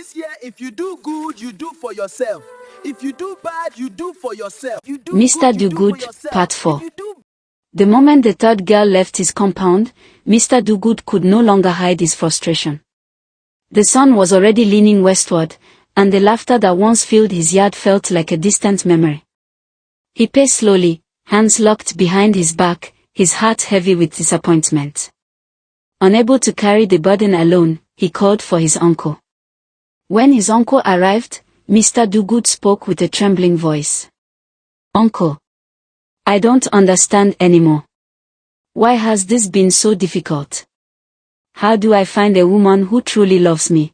This year, if you do good, you do for yourself. If you do bad, you do for yourself. You do Mr. good, you do for Dogood, yourself. Part If 4. you do The moment the third girl left his compound, Mr. Dogood could no longer hide his frustration. The sun was already leaning westward, and the laughter that once filled his yard felt like a distant memory. He paced slowly, hands locked behind his back, his heart heavy with disappointment. Unable to carry the burden alone, he called for his uncle. When his uncle arrived, Mr. Dogood spoke with a trembling voice. "Uncle, I don't understand anymore. Why has this been so difficult? How do I find a woman who truly loves me?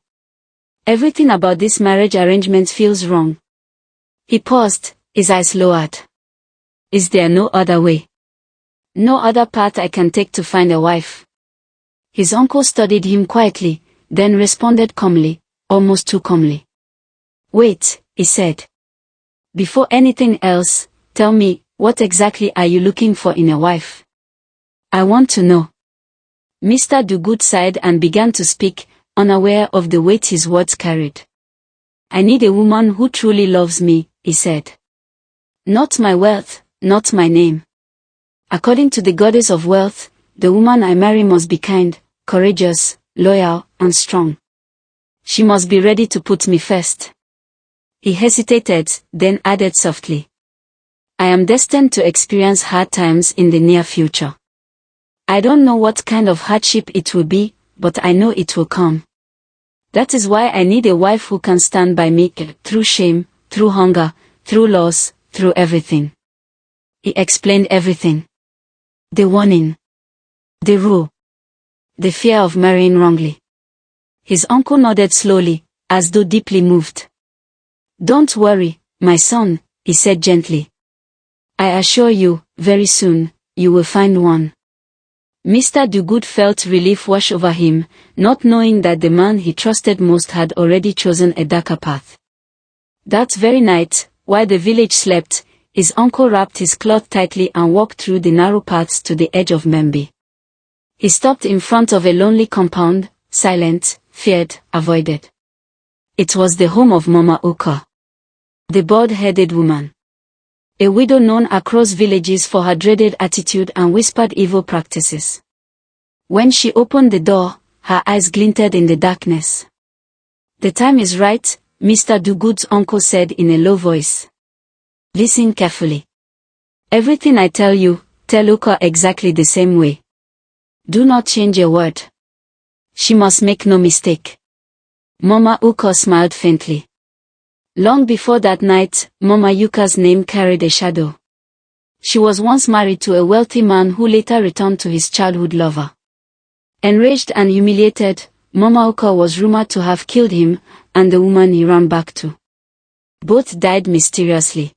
Everything about this marriage arrangement feels wrong." He paused, his eyes lowered. "Is there no other way? No other path I can take to find a wife?" His uncle studied him quietly, then responded calmly, almost too calmly. "Wait," he said. "Before anything else, tell me, what exactly are you looking for in a wife? I want to know." Mr. Dogood sighed and began to speak, unaware of the weight his words carried. "I need a woman who truly loves me," he said. "Not my wealth, not my name. According to the goddess of wealth, the woman I marry must be kind, courageous, loyal, and strong. She must be ready to put me first." He hesitated, then added softly, "I am destined to experience hard times in the near future. I don't know what kind of hardship it will be, but I know it will come. That is why I need a wife who can stand by me through shame, through hunger, through loss, through everything." He explained everything. The warning. The rule. The fear of marrying wrongly. His uncle nodded slowly, as though deeply moved. "Don't worry, my son," he said gently. "I assure you, very soon, you will find one." Mr. Dogood felt relief wash over him, not knowing that the man he trusted most had already chosen a darker path. That very night, while the village slept, his uncle wrapped his cloth tightly and walked through the narrow paths to the edge of Membi. He stopped in front of a lonely compound, silent, feared, avoided. It was the home of Mama Uka, the bald-headed woman. A widow known across villages for her dreaded attitude and whispered evil practices. When she opened the door, her eyes glinted in the darkness. "The time is right," Mr. Dogood's uncle said in a low voice. "Listen carefully. Everything I tell you, tell Uka exactly the same way. Do not change a word. She must make no mistake." Mama Uka smiled faintly. Long before that night, Mama Uka's name carried a shadow. She was once married to a wealthy man who later returned to his childhood lover. Enraged and humiliated, Mama Uka was rumored to have killed him and the woman he ran back to. Both died mysteriously.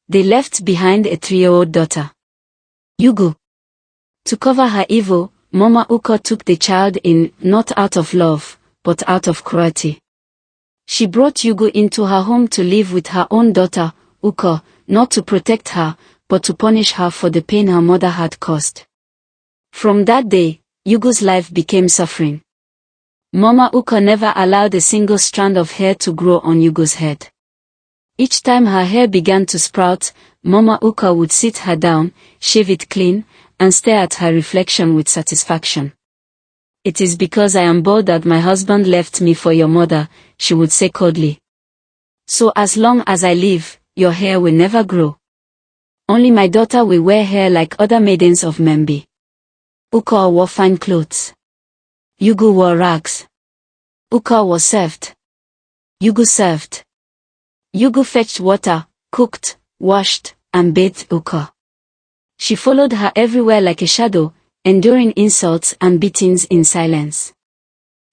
They left behind a 3-year-old daughter, Yugu. To cover her evil, Mama Uka took the child in, not out of love, but out of cruelty. She brought Yugu into her home to live with her own daughter, Uka, not to protect her, but to punish her for the pain her mother had caused. From that day, Yugu's life became suffering. Mama Uka never allowed a single strand of hair to grow on Yugu's head. Each time her hair began to sprout, Mama Uka would sit her down, shave it clean, and stare at her reflection with satisfaction. "It is because I am bald that my husband left me for your mother," she would say coldly. "So as long as I live, your hair will never grow. Only my daughter will wear hair like other maidens of Membi." Uka wore fine clothes. Yugu wore rags. Uka was served. Yugu served. Yugu fetched water, cooked, washed, and bathed Uka. She followed her everywhere like a shadow, enduring insults and beatings in silence.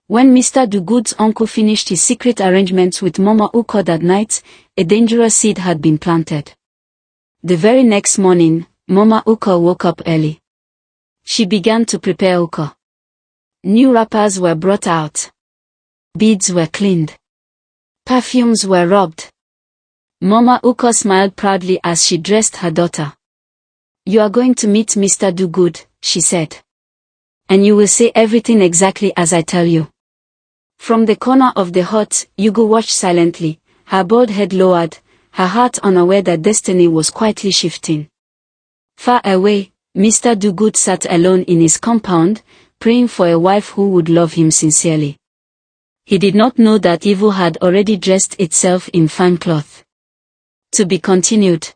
When Mr. Dogood's uncle finished his secret arrangements with Mama Uka that night, a dangerous seed had been planted. The very next morning, Mama Uka woke up early. She began to prepare Uka. New wrappers were brought out. Beads were cleaned. Perfumes were rubbed. Mama Uka smiled proudly as she dressed her daughter. "You are going to meet Mr. Dogood," she said. "And you will say everything exactly as I tell you. From the corner of the hut, Yugo watched silently, her bald head lowered, her heart unaware that destiny was quietly shifting. Far away, Mr. Dogood sat alone in his compound, praying for a wife who would love him sincerely. He did not know that evil had already dressed itself in fine cloth. To be continued.